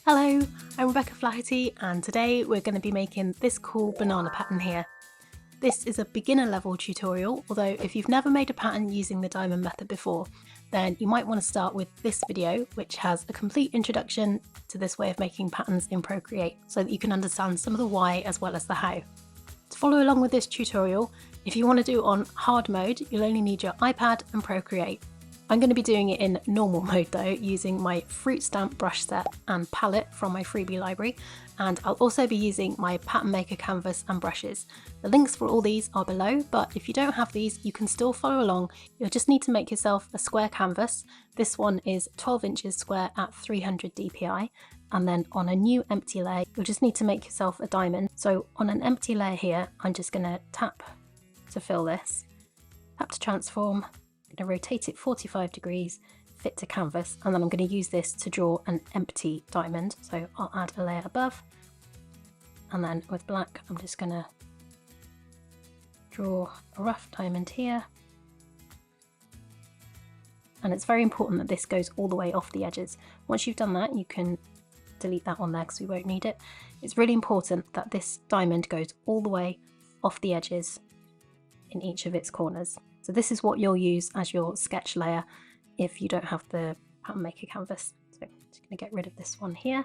Hello, I'm Rebecca Flaherty and today we're going to be making this cool banana pattern here. This is a beginner level tutorial, although if you've never made a pattern using the diamond method before, then you might want to start with this video, which has a complete introduction to this way of making patterns in Procreate so that you can understand some of the why as well as the how. To follow along with this tutorial, if you want to do it on hard mode, you'll only need your iPad and Procreate. I'm going to be doing it in normal mode though, using my fruit stamp brush set and palette from my freebie library, and I'll also be using my pattern maker canvas and brushes. The links for all these are below, but if you don't have these, you can still follow along. You'll just need to make yourself a square canvas. This one is 12 inches square at 300 dpi, and then on a new empty layer, you'll just need to make yourself a diamond. So on an empty layer here, I'm just going to tap to fill this, tap to transform, I'm going to rotate it 45 degrees, fit to canvas, and then I'm going to use this to draw an empty diamond. So I'll add a layer above, and then with black I'm just going to draw a rough diamond here. And it's very important that this goes all the way off the edges. Once you've done that, you can delete that on there because we won't need it. It's really important that this diamond goes all the way off the edges in each of its corners. So this is what you'll use as your sketch layer if you don't have the pattern maker canvas. So I'm just going to get rid of this one here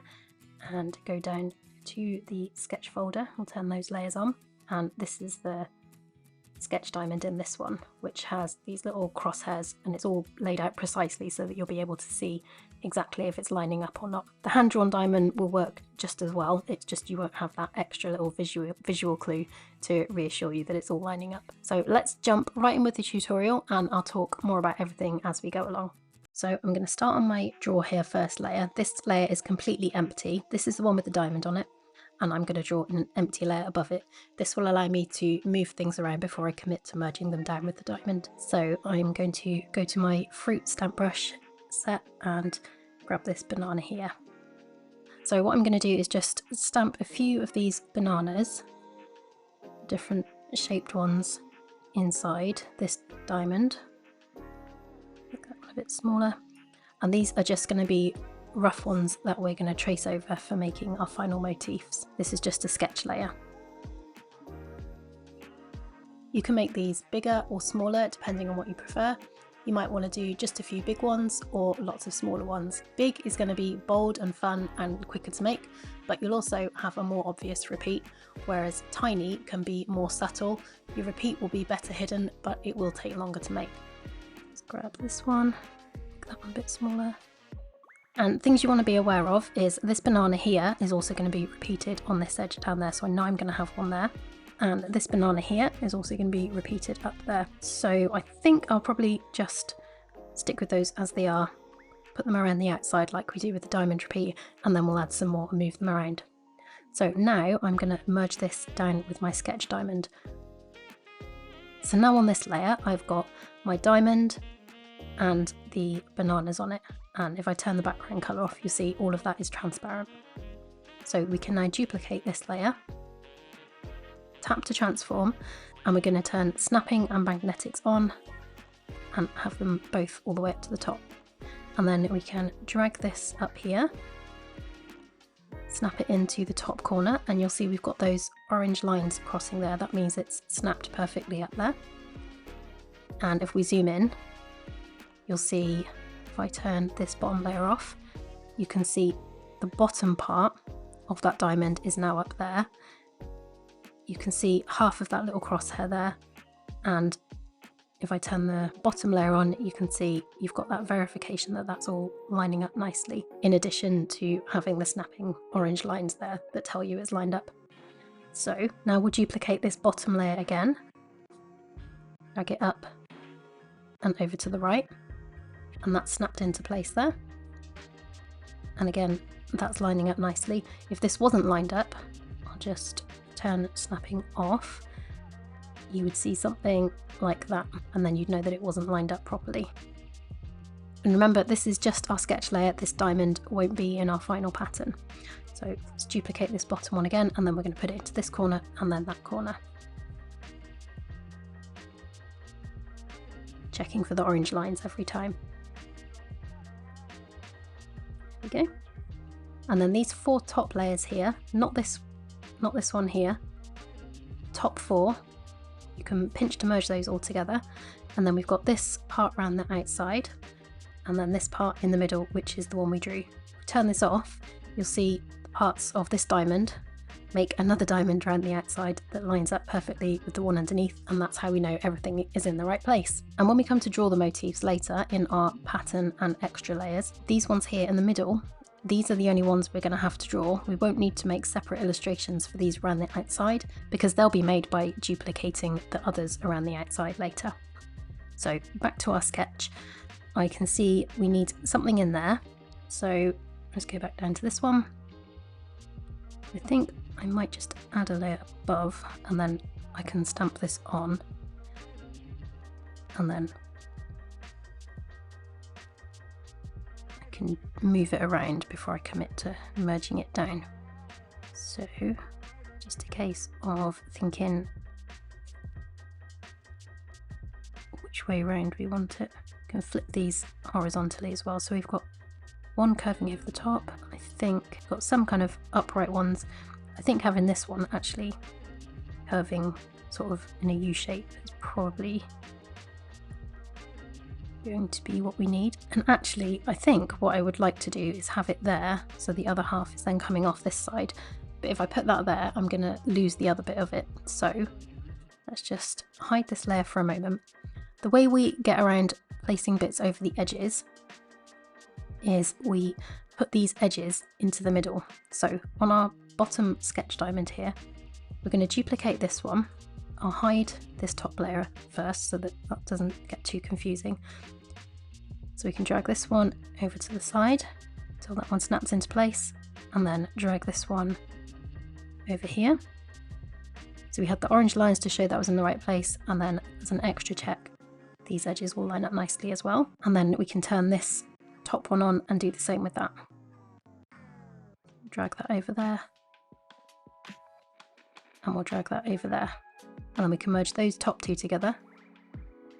and go down to the sketch folder. We'll turn those layers on, and this is the sketch diamond in this one, which has these little crosshairs, and it's all laid out precisely so that you'll be able to see exactly if it's lining up or not. The hand-drawn diamond will work just as well, it's just you won't have that extra little visual clue to reassure you that it's all lining up. So let's jump right in with the tutorial, and I'll talk more about everything as we go along. So I'm going to start on my draw here first layer. This layer is completely empty. This is the one with the diamond on it, and I'm going to draw an empty layer above it. This will allow me to move things around before I commit to merging them down with the diamond. So I'm going to go to my fruit stamp brush set and grab this banana here. So what I'm going to do is just stamp a few of these bananas, different shaped ones, inside this diamond. Make that one a bit smaller. And these are just going to be rough ones that we're going to trace over for making our final motifs. This is just a sketch layer. You can make these bigger or smaller depending on what you prefer. You might want to do just a few big ones or lots of smaller ones. Big is going to be bold and fun and quicker to make, but you'll also have a more obvious repeat, whereas tiny can be more subtle. Your repeat will be better hidden, but it will take longer to make. Let's grab this one, make that one a bit smaller. And things you want to be aware of is this banana here is also going to be repeated on this edge down there, so I know I'm going to have one there. And this banana here is also going to be repeated up there. So I think I'll probably just stick with those as they are, put them around the outside like we do with the diamond repeat, and then we'll add some more and move them around. So now I'm going to merge this down with my sketch diamond. So now on this layer I've got my diamond and the bananas on it, and if I turn the background colour off, you'll see all of that is transparent. So we can now duplicate this layer, tap to transform, and we're going to turn snapping and magnetics on and have them both all the way up to the top. And then we can drag this up here, snap it into the top corner, and you'll see we've got those orange lines crossing there. That means it's snapped perfectly up there. And if we zoom in, you'll see if I turn this bottom layer off, you can see the bottom part of that diamond is now up there. You can see half of that little crosshair there, and if I turn the bottom layer on, you can see you've got that verification that that's all lining up nicely, in addition to having the snapping orange lines there that tell you it's lined up. So now we'll duplicate this bottom layer again, drag it up and over to the right, and that's snapped into place there. And again, that's lining up nicely. If this wasn't lined up, I'll just turn snapping off, you would see something like that, and then you'd know that it wasn't lined up properly. And remember, this is just our sketch layer, this diamond won't be in our final pattern. So let's duplicate this bottom one again, and then we're going to put it into this corner and then that corner. Checking for the orange lines every time. There we go. And then these 4 top layers here, not this one here, top 4, you can pinch to merge those all together. And then we've got this part around the outside, and then this part in the middle, which is the one we drew. If we turn this off, you'll see the parts of this diamond make another diamond around the outside that lines up perfectly with the one underneath, and that's how we know everything is in the right place. And when we come to draw the motifs later in our pattern and extra layers, these ones here in the middle, these are the only ones we're going to have to draw. We won't need to make separate illustrations for these around the outside because they'll be made by duplicating the others around the outside later. So back to our sketch, I can see we need something in there. So let's go back down to this one. I think I might just add a layer above, and then I can stamp this on, and then I can move it around before I commit to merging it down. So just a case of thinking which way around we want it. We can flip these horizontally as well, so we've got one curving over the top. I think we've got some kind of upright ones. I think having this one actually curving sort of in a U shape is probably going to be what we need. And actually, I think what I would like to do is have it there, so the other half is then coming off this side. But if I put that there, I'm going to lose the other bit of it. So let's just hide this layer for a moment. The way we get around placing bits over the edges is we put these edges into the middle. So on our bottom sketch diamond here, we're going to duplicate this one. I'll hide this top layer first so that that doesn't get too confusing. So we can drag this one over to the side until that one snaps into place, and then drag this one over here. So we had the orange lines to show that was in the right place, and then as an extra check, these edges will line up nicely as well. And then we can turn this top one on and do the same with that. Drag that over there, and we'll drag that over there, and then we can merge those top 2 together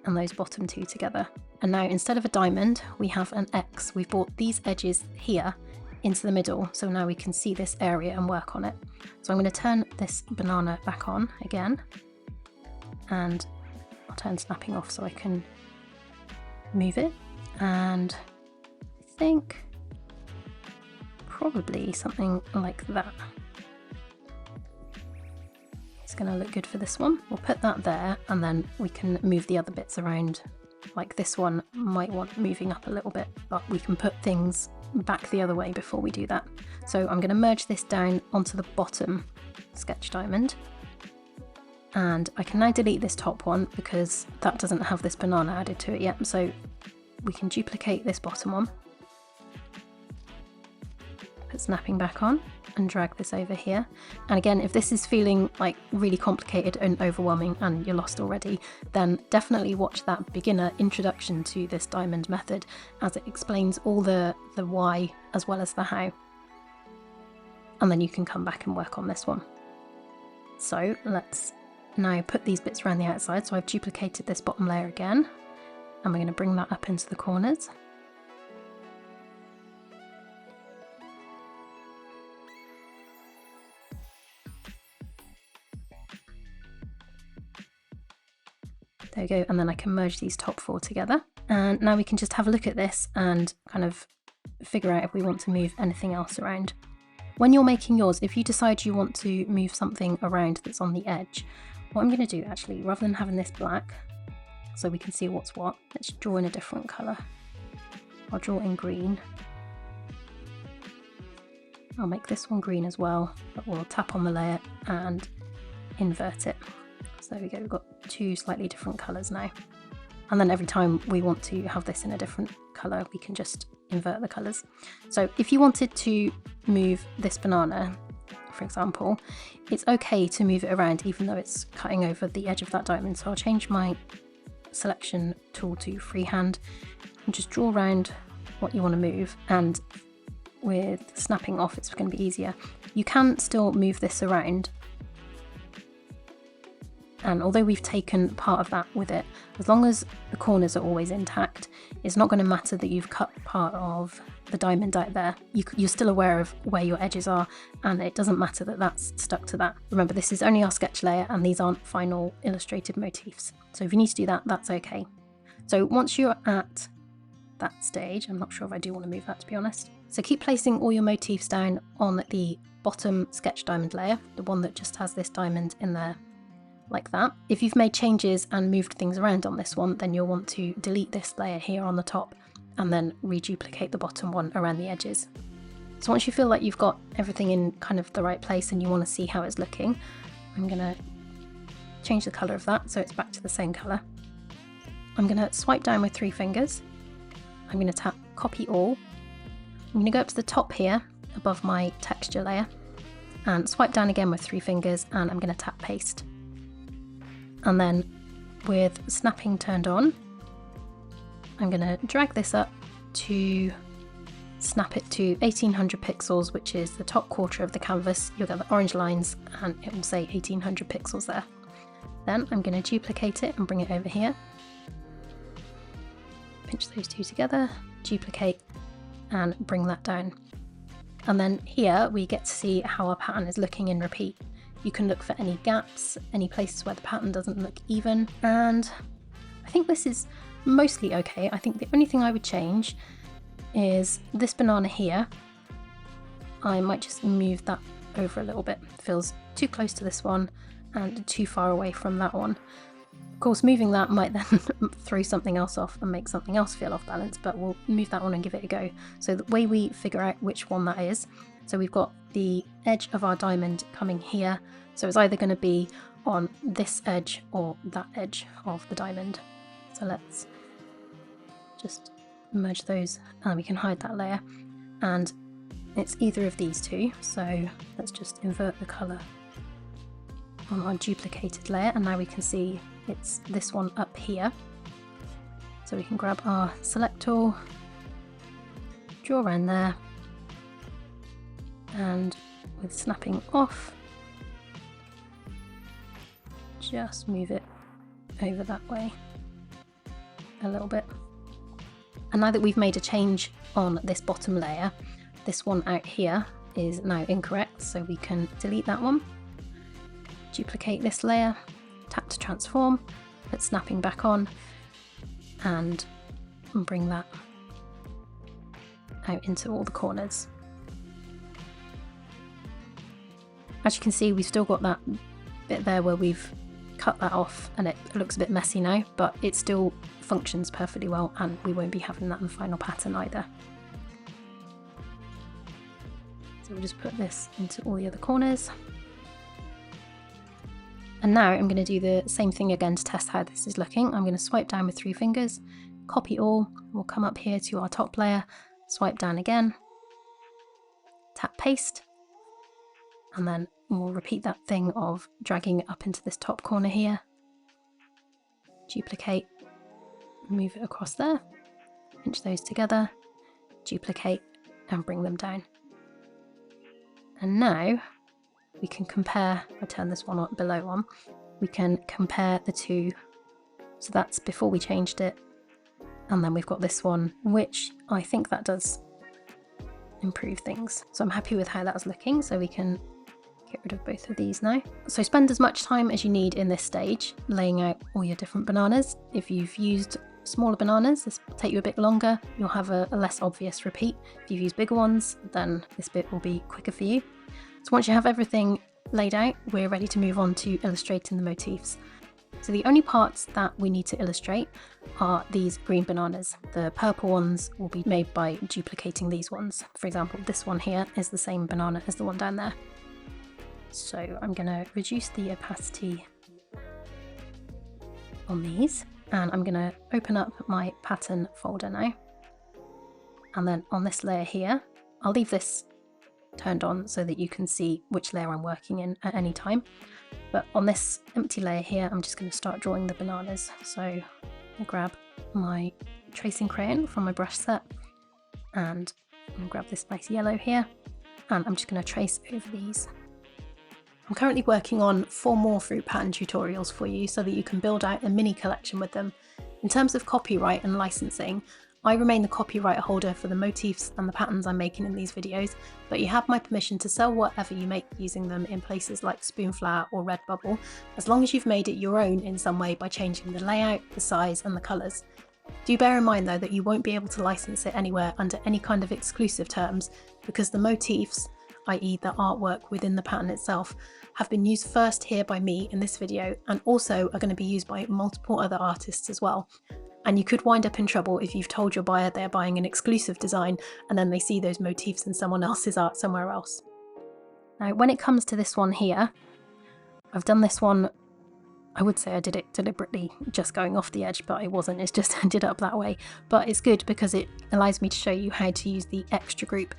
and those bottom 2 together. And now instead of a diamond, we have an X. We've brought these edges here into the middle, so now we can see this area and work on it. So I'm going to turn this banana back on again, and I'll turn snapping off so I can move it, and I think probably something like that. It's going to look good for this one. We'll put that there, and then we can move the other bits around. Like this one might want moving up a little bit, but we can put things back the other way before we do that. So I'm going to merge this down onto the bottom sketch diamond, and I can now delete this top one because that doesn't have this banana added to it yet. So we can duplicate this bottom one, put snapping back on, and drag this over here. And again, if this is feeling like really complicated and overwhelming and you're lost already, then definitely watch that beginner introduction to this diamond method, as it explains all the why as well as the how. And then you can come back and work on this one. So let's now put these bits around the outside. So I've duplicated this bottom layer again, and we're going to bring that up into the corners. There we go, and then I can merge these top 4 together. And now we can just have a look at this and kind of figure out if we want to move anything else around. When you're making yours, if you decide you want to move something around that's on the edge, what I'm going to do actually, rather than having this black, so we can see what's what, let's draw in a different colour. I'll draw in green. I'll make this one green as well, but we'll tap on the layer and invert it. So there we go, we've got 2 slightly different colours now. And then every time we want to have this in a different colour, we can just invert the colours. So if you wanted to move this banana, for example, it's okay to move it around even though it's cutting over the edge of that diamond. So I'll change my selection tool to freehand and just draw around what you want to move. And with snapping off, it's going to be easier. You can still move this around, and although we've taken part of that with it, as long as the corners are always intact, it's not going to matter that you've cut part of the diamond out there, you're still aware of where your edges are, and it doesn't matter that that's stuck to that. Remember, this is only our sketch layer and these aren't final illustrated motifs. So if you need to do that, that's okay. So once you're at that stage, I'm not sure if I do want to move that, to be honest. So keep placing all your motifs down on the bottom sketch diamond layer, the one that just has this diamond in there, like that. If you've made changes and moved things around on this one, then you'll want to delete this layer here on the top and then reduplicate the bottom one around the edges. So once you feel like you've got everything in kind of the right place and you want to see how it's looking, I'm going to change the colour of that so it's back to the same colour. I'm going to swipe down with 3 fingers. I'm going to tap copy all. I'm going to go up to the top here above my texture layer and swipe down again with 3 fingers, and I'm going to tap paste. And then with snapping turned on, I'm going to drag this up to snap it to 1800 pixels, which is the top quarter of the canvas. You'll get the orange lines and it will say 1800 pixels there. Then I'm going to duplicate it and bring it over here. Pinch those two together, duplicate, and bring that down. And then here we get to see how our pattern is looking in repeat. You can look for any gaps, any places where the pattern doesn't look even, and I think this is mostly okay. I think the only thing I would change is this banana here. I might just move that over a little bit. It feels too close to this one and too far away from that one. Of course, moving that might then throw something else off and make something else feel off balance, but we'll move that one and give it a go. So the way we figure out which one that is, so we've got the edge of our diamond coming here, so it's either going to be on this edge or that edge of the diamond. So let's just merge those and we can hide that layer, and it's either of these two. So let's just invert the colour on our duplicated layer, and now we can see it's this one up here. So we can grab our select tool, draw around there, and with snapping off, just move it over that way a little bit. And now that we've made a change on this bottom layer, this one out here is now incorrect, so we can delete that one, duplicate this layer, tap to transform, put snapping back on, and bring that out into all the corners. As you can see, we've still got that bit there where we've cut that off and it looks a bit messy now, but it still functions perfectly well and we won't be having that in the final pattern either. So we'll just put this into all the other corners. And now I'm going to do the same thing again to test how this is looking. I'm going to swipe down with 3 fingers, copy all, we'll come up here to our top layer, swipe down again, tap paste, and then we'll repeat that thing of dragging it up into this top corner here, duplicate, move it across there, pinch those together, duplicate, and bring them down. And now we can compare, if I turn this one up below one, we can compare the two. So that's before we changed it, and then we've got this one, which I think that does improve things. So I'm happy with how that's looking, so we can get rid of both of these now. So spend as much time as you need in this stage laying out all your different bananas. If you've used smaller bananas, this will take you a bit longer. You'll have a less obvious repeat. If you've used bigger ones, then this bit will be quicker for you. So once you have everything laid out, we're ready to move on to illustrating the motifs. So the only parts that we need to illustrate are these green bananas. The purple ones will be made by duplicating these ones. For example, this one here is the same banana as the one down there. So I'm going to reduce the opacity on these, and I'm going to open up my pattern folder now. And then on this layer here, I'll leave this turned on so that you can see which layer I'm working in at any time. But on this empty layer here, I'm just going to start drawing the bananas. So I grab my tracing crayon from my brush set, and I'm going to grab this nice yellow here, and I'm just going to trace over these. I'm currently working on 4 more fruit pattern tutorials for you so that you can build out a mini collection with them. In terms of copyright and licensing, I remain the copyright holder for the motifs and the patterns I'm making in these videos, but you have my permission to sell whatever you make using them in places like Spoonflower or Redbubble, as long as you've made it your own in some way by changing the layout, the size and the colours. Do bear in mind though that you won't be able to license it anywhere under any kind of exclusive terms, because the motifs, i.e. the artwork within the pattern itself, have been used first here by me in this video and also are going to be used by multiple other artists as well. And you could wind up in trouble if you've told your buyer they're buying an exclusive design and then they see those motifs in someone else's art somewhere else. Now when it comes to this one here, I've done this one, I would say I did it deliberately just going off the edge, but it wasn't, it's just ended up that way. But it's good because it allows me to show you how to use the extra group.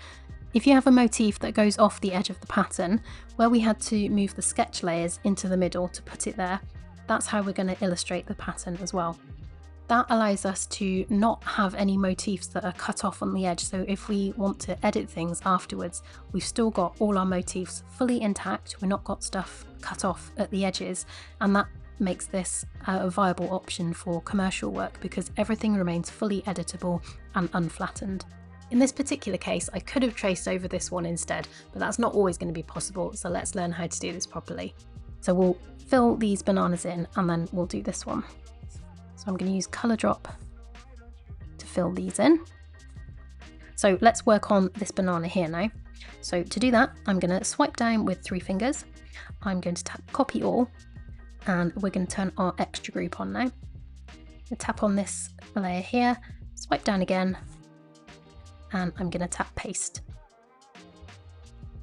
If you have a motif that goes off the edge of the pattern, where we had to move the sketch layers into the middle to put it there, that's how we're going to illustrate the pattern as well. That allows us to not have any motifs that are cut off on the edge, so if we want to edit things afterwards, we've still got all our motifs fully intact, we've not got stuff cut off at the edges, and that makes this a viable option for commercial work because everything remains fully editable and unflattened. In this particular case, I could have traced over this one instead, but that's not always going to be possible, so let's learn how to do this properly. So we'll fill these bananas in and then we'll do this one. So I'm going to use colour drop to fill these in. So let's work on this banana here now. So to do that, I'm going to swipe down with 3 fingers. I'm going to tap copy all and we're going to turn our extra group on now. I tap on this layer here, swipe down again, and I'm going to tap paste.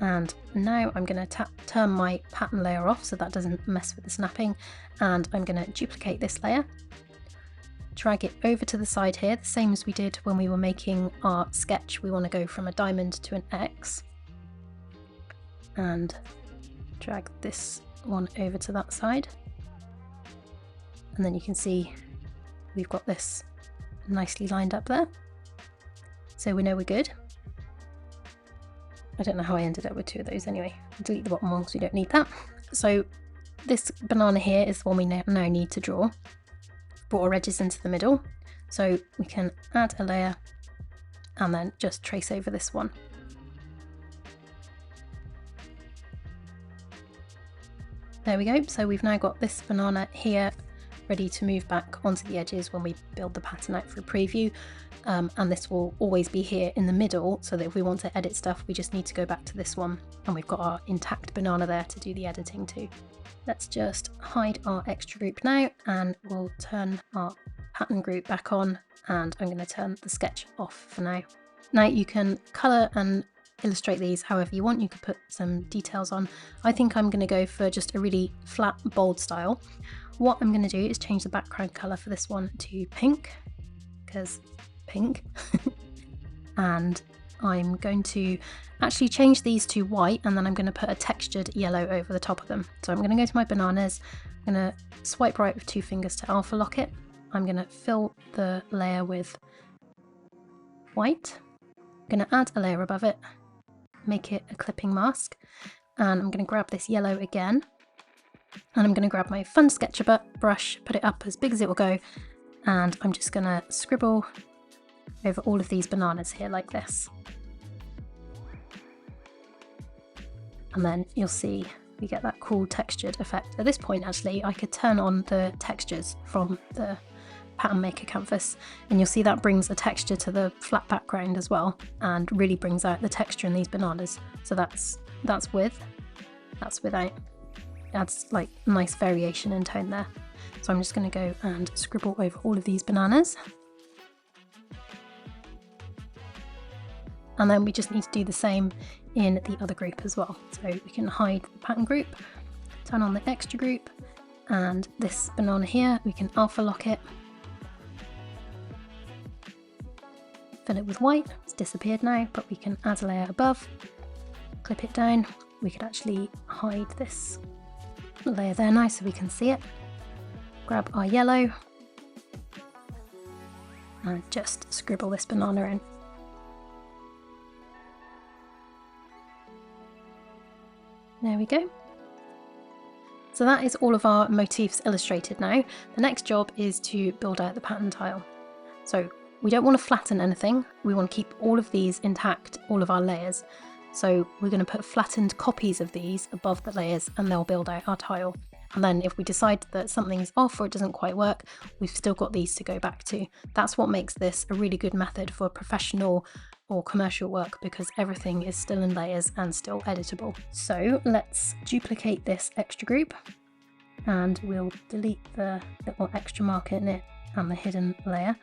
And now I'm going to turn my pattern layer off so that doesn't mess with the snapping, and I'm going to duplicate this layer. Drag it over to the side here, the same as we did when we were making our sketch. We want to go from a diamond to an X. And drag this one over to that side. And then you can see we've got this nicely lined up there. So we know we're good. I don't know how I ended up with 2 of those anyway. I'll delete the bottom one because we don't need that. So this banana here is the one we now need to draw. Brought our edges into the middle, so we can add a layer and then just trace over this one. There we go, so we've now got this banana here ready to move back onto the edges when we build the pattern out for a preview, and this will always be here in the middle so that if we want to edit stuff we just need to go back to this one and we've got our intact banana there to do the editing too. Let's just hide our extra group now and we'll turn our pattern group back on, and I'm going to turn the sketch off for now. Now you can colour and illustrate these however you want, you could put some details on. I think I'm going to go for just a really flat bold style. What I'm going to do is change the background colour for this one to pink, because pink, and I'm going to actually change these to white and then I'm going to put a textured yellow over the top of them. So I'm going to go to my bananas, I'm going to swipe right with 2 fingers to alpha lock it. I'm going to fill the layer with white. I'm going to add a layer above it, make it a clipping mask, and I'm going to grab this yellow again and I'm going to grab my fun sketcher brush, put it up as big as it will go, and I'm just going to scribble over all of these bananas here like this. And then you'll see we get that cool textured effect. At this point actually I could turn on the textures from the pattern maker canvas and you'll see that brings a texture to the flat background as well and really brings out the texture in these bananas. So that's with, that's without. Adds like nice variation in tone there. So I'm just going to go and scribble over all of these bananas. And then we just need to do the same in the other group as well. So we can hide the pattern group, turn on the extra group, and this banana here, we can alpha lock it, fill it with white. It's disappeared now, but we can add a layer above, clip it down. We could actually hide this layer there now so we can see it. Grab our yellow and just scribble this banana in. There we go. So that is all of our motifs illustrated now. The next job is to build out the pattern tile. So we don't want to flatten anything. We want to keep all of these intact, all of our layers. So we're going to put flattened copies of these above the layers and they'll build out our tile. And then if we decide that something's off or it doesn't quite work, we've still got these to go back to. That's what makes this a really good method for professional or commercial work, because everything is still in layers and still editable. So let's duplicate this extra group and we'll delete the little extra marker in it and the hidden layer.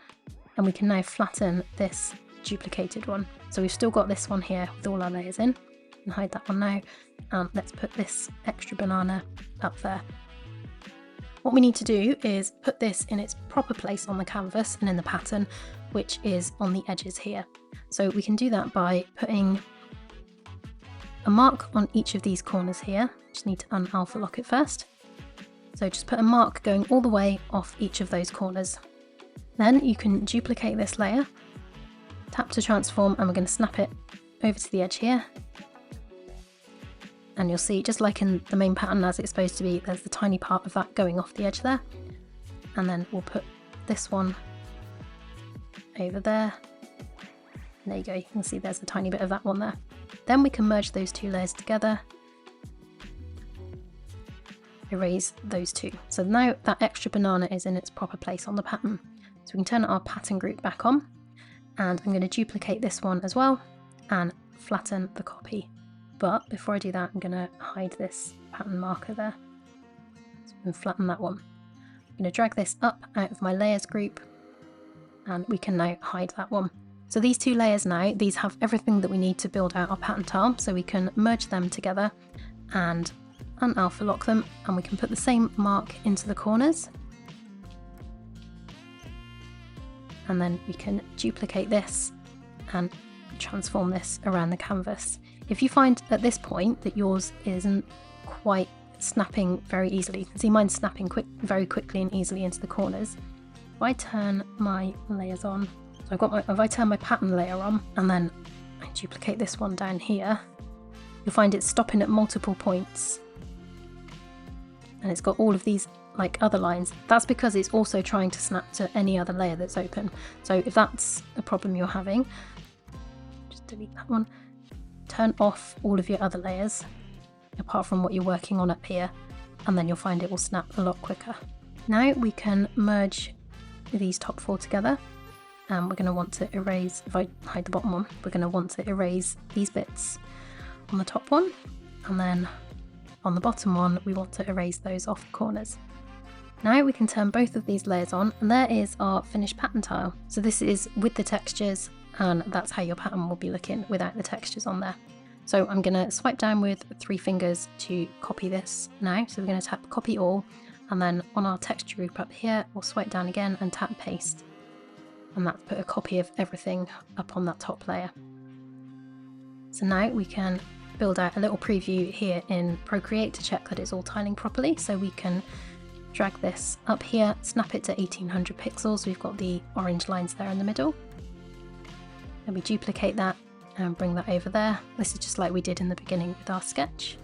And we can now flatten this duplicated one. So we've still got this one here with all our layers in. And hide that one now. And let's put this extra banana up there. What we need to do is put this in its proper place on the canvas and in the pattern, which is on the edges here. So we can do that by putting a mark on each of these corners here. Just need to unalpha lock it first. So just put a mark going all the way off each of those corners. Then you can duplicate this layer, tap to transform, and we're going to snap it over to the edge here. And you'll see, just like in the main pattern as it's supposed to be, there's the tiny part of that going off the edge there. And then we'll put this one over there. And there you go, you can see there's a tiny bit of that one there. Then we can merge those two layers together. Erase those two. So now that extra banana is in its proper place on the pattern. So we can turn our pattern group back on. And I'm going to duplicate this one as well and flatten the copy. But before I do that, I'm going to hide this pattern marker there. So we can flatten that one. I'm going to drag this up out of my layers group and we can now hide that one. So these two layers now, these have everything that we need to build out our pattern tile. So we can merge them together and unalpha lock them, and we can put the same mark into the corners. And then we can duplicate this and transform this around the canvas. If you find at this point that yours isn't quite snapping very easily, you can see mine snapping very quickly and easily into the corners. If I turn my layers on, so if I turn my pattern layer on and then I duplicate this one down here, you'll find it's stopping at multiple points. And it's got all of these like other lines. That's because it's also trying to snap to any other layer that's open. So if that's a problem you're having, just delete that one. Turn off all of your other layers, apart from what you're working on up here, and then you'll find it will snap a lot quicker. Now we can merge these top four together, and we're going to want to erase, if I hide the bottom one, we're going to want to erase these bits on the top one, and then on the bottom one we want to erase those off the corners. Now we can turn both of these layers on, and there is our finished pattern tile. So this is with the textures, and that's how your pattern will be looking without the textures on there. So I'm going to swipe down with 3 fingers to copy this now. So we're going to tap copy all, and then on our texture group up here we'll swipe down again and tap paste, and that's put a copy of everything up on that top layer. So now we can build out a little preview here in Procreate to check that it's all tiling properly. So we can drag this up here, snap it to 1800 pixels. We've got the orange lines there in the middle. And we duplicate that and bring that over there. This is just like we did in the beginning with our sketch.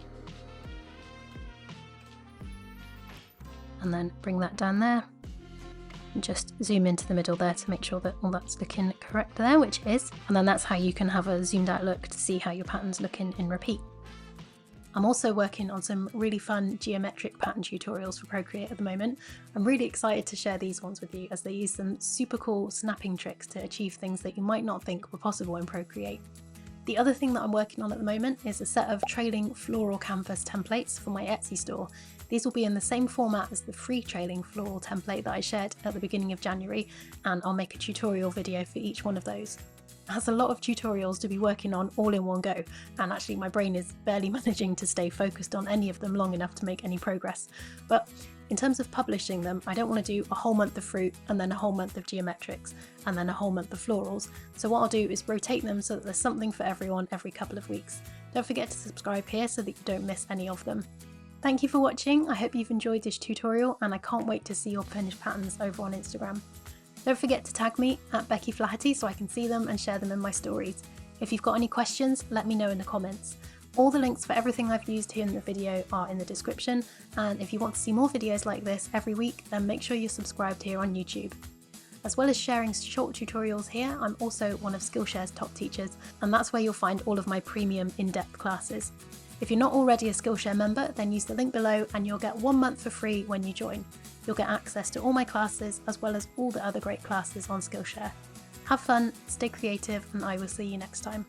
And then bring that down there. And just zoom into the middle there to make sure that all that's looking correct there, which it is. And then that's how you can have a zoomed out look to see how your pattern's looking in repeat. I'm also working on some really fun geometric pattern tutorials for Procreate at the moment. I'm really excited to share these ones with you, as they use some super cool snapping tricks to achieve things that you might not think were possible in Procreate. The other thing that I'm working on at the moment is a set of trailing floral canvas templates for my Etsy store. These will be in the same format as the free trailing floral template that I shared at the beginning of January, and I'll make a tutorial video for each one of those. Has a lot of tutorials to be working on all in one go, and actually my brain is barely managing to stay focused on any of them long enough to make any progress. But in terms of publishing them, I don't want to do a whole month of fruit and then a whole month of geometrics and then a whole month of florals. So what I'll do is rotate them so that there's something for everyone every couple of weeks. Don't forget to subscribe here so that you don't miss any of them. Thank you for watching. I hope you've enjoyed this tutorial, and I can't wait to see your finished patterns over on Instagram. Don't forget to tag me at Rebecca Flaherty so I can see them and share them in my stories. If you've got any questions, let me know in the comments. All the links for everything I've used here in the video are in the description, and if you want to see more videos like this every week, then make sure you're subscribed here on YouTube. As well as sharing short tutorials here, I'm also one of Skillshare's top teachers, and that's where you'll find all of my premium in-depth classes. If you're not already a Skillshare member, then use the link below and you'll get 1 month for free when you join. You'll get access to all my classes as well as all the other great classes on Skillshare. Have fun, stay creative, and I will see you next time.